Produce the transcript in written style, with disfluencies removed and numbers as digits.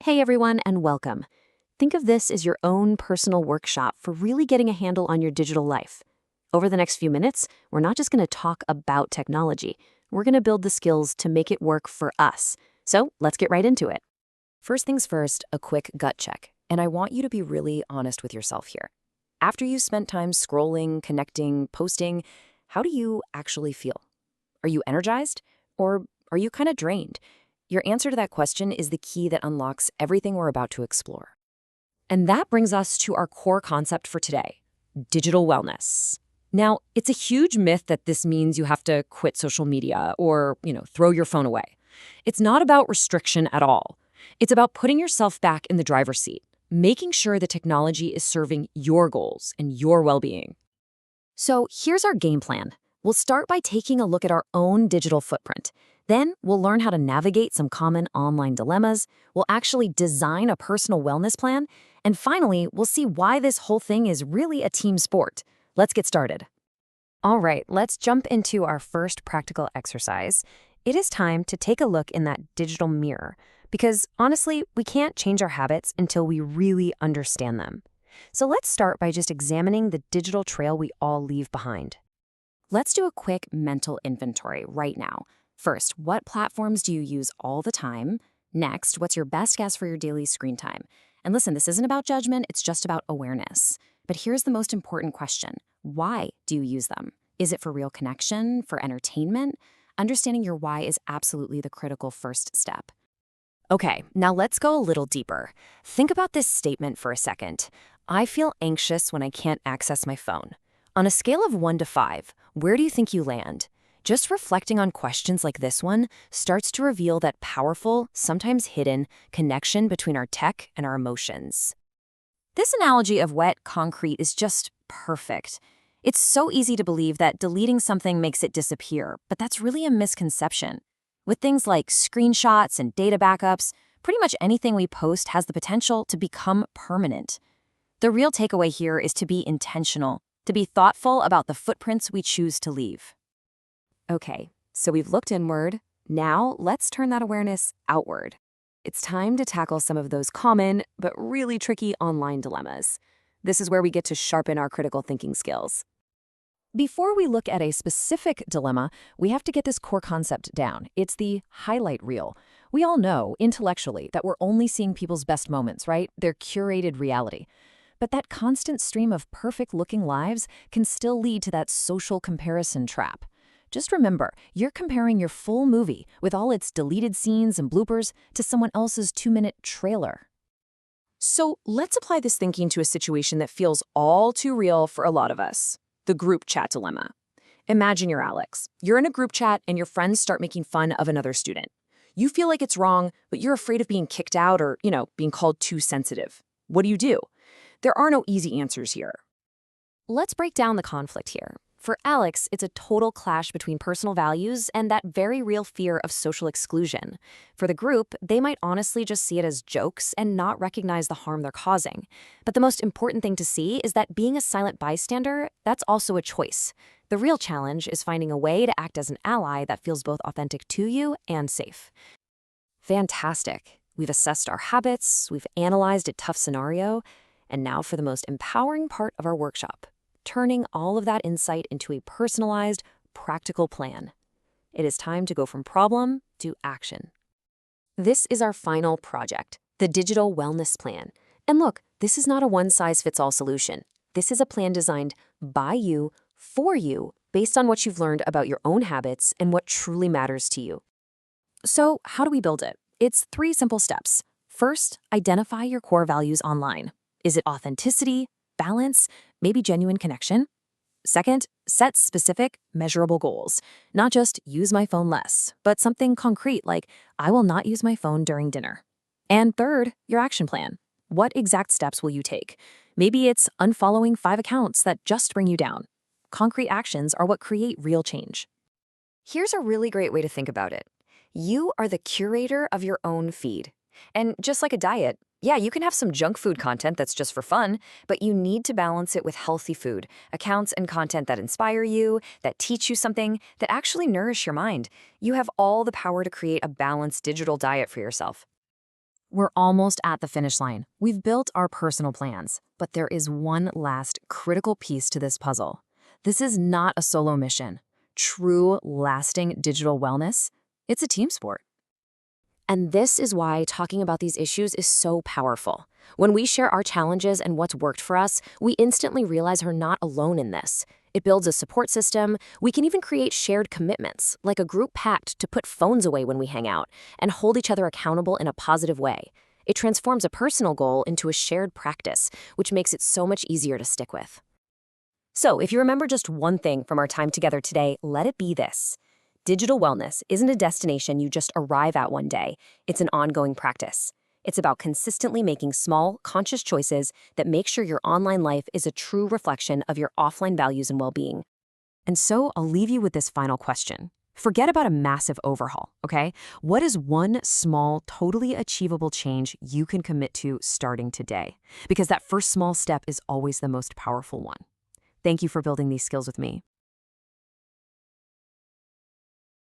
Hey everyone, and welcome. Think of this as your own personal workshop for really getting a handle on your digital life. Over the next few minutes, we're not just going to talk about technology, we're going to build the skills to make it work for us. So let's get right into it. First things first, a quick gut check. And I want you to be really honest with yourself here. After you spent time scrolling, connecting, posting, how do you actually feel? Are you energized? Or are you kind of drained? Your answer to that question is the key that unlocks everything we're about to explore. And that brings us to our core concept for today, digital wellness. Now, it's a huge myth that this means you have to quit social media or, throw your phone away. It's not about restriction at all. It's about putting yourself back in the driver's seat, making sure the technology is serving your goals and your well-being. So here's our game plan. We'll start by taking a look at our own digital footprint. Then we'll learn how to navigate some common online dilemmas. We'll actually design a personal wellness plan. And finally, we'll see why this whole thing is really a team sport. Let's get started. All right, let's jump into our first practical exercise. It is time to take a look in that digital mirror because honestly, we can't change our habits until we really understand them. So let's start by just examining the digital trail we all leave behind. Let's do a quick mental inventory right now. First, what platforms do you use all the time? Next, what's your best guess for your daily screen time? And listen, this isn't about judgment, it's just about awareness. But here's the most important question. Why do you use them? Is it for real connection, for entertainment? Understanding your why is absolutely the critical first step. Okay, now let's go a little deeper. Think about this statement for a second. I feel anxious when I can't access my phone. On a scale of 1 to 5, where do you think you land? Just reflecting on questions like this one starts to reveal that powerful, sometimes hidden, connection between our tech and our emotions. This analogy of wet concrete is just perfect. It's so easy to believe that deleting something makes it disappear, but that's really a misconception. With things like screenshots and data backups, pretty much anything we post has the potential to become permanent. The real takeaway here is to be intentional, to be thoughtful about the footprints we choose to leave. Okay, so we've looked inward. Now let's turn that awareness outward. It's time to tackle some of those common but really tricky online dilemmas. This is where we get to sharpen our critical thinking skills. Before we look at a specific dilemma, we have to get this core concept down. It's the highlight reel. We all know, intellectually, that we're only seeing people's best moments, right? Their curated reality. But that constant stream of perfect-looking lives can still lead to that social comparison trap. Just remember, you're comparing your full movie with all its deleted scenes and bloopers to someone else's 2-minute trailer. So let's apply this thinking to a situation that feels all too real for a lot of us. The group chat dilemma. Imagine you're Alex. You're in a group chat and your friends start making fun of another student. You feel like it's wrong, but you're afraid of being kicked out or, being called too sensitive. What do? There are no easy answers here. Let's break down the conflict here. For Alex, it's a total clash between personal values and that very real fear of social exclusion. For the group, they might honestly just see it as jokes and not recognize the harm they're causing. But the most important thing to see is that being a silent bystander, that's also a choice. The real challenge is finding a way to act as an ally that feels both authentic to you and safe. Fantastic. We've assessed our habits, we've analyzed a tough scenario, and now for the most empowering part of our workshop. Turning all of that insight into a personalized, practical plan. It is time to go from problem to action. This is our final project, the Digital Wellness Plan. And look, this is not a one-size-fits-all solution. This is a plan designed by you, for you, based on what you've learned about your own habits and what truly matters to you. So how do we build it? It's 3 simple steps. First, identify your core values online. Is it authenticity, balance, maybe genuine connection? Second, set specific, measurable goals. Not just use my phone less, but something concrete like I will not use my phone during dinner. And third, your action plan. What exact steps will you take? Maybe it's unfollowing 5 accounts that just bring you down. Concrete actions are what create real change. Here's a really great way to think about it. You are the curator of your own feed. And just like a diet, yeah, you can have some junk food content that's just for fun, but you need to balance it with healthy food, accounts and content that inspire you, that teach you something, that actually nourish your mind. You have all the power to create a balanced digital diet for yourself. We're almost at the finish line. We've built our personal plans, but there is one last critical piece to this puzzle. This is not a solo mission. True, lasting digital wellness, it's a team sport. And this is why talking about these issues is so powerful. When we share our challenges and what's worked for us, we instantly realize we're not alone in this. It builds a support system. We can even create shared commitments, like a group pact to put phones away when we hang out, and hold each other accountable in a positive way. It transforms a personal goal into a shared practice, which makes it so much easier to stick with. So, if you remember just one thing from our time together today, let it be this. Digital wellness isn't a destination you just arrive at one day. It's an ongoing practice. It's about consistently making small, conscious choices that make sure your online life is a true reflection of your offline values and well-being. And so I'll leave you with this final question. Forget about a massive overhaul, okay? What is one small, totally achievable change you can commit to starting today? Because that first small step is always the most powerful one. Thank you for building these skills with me.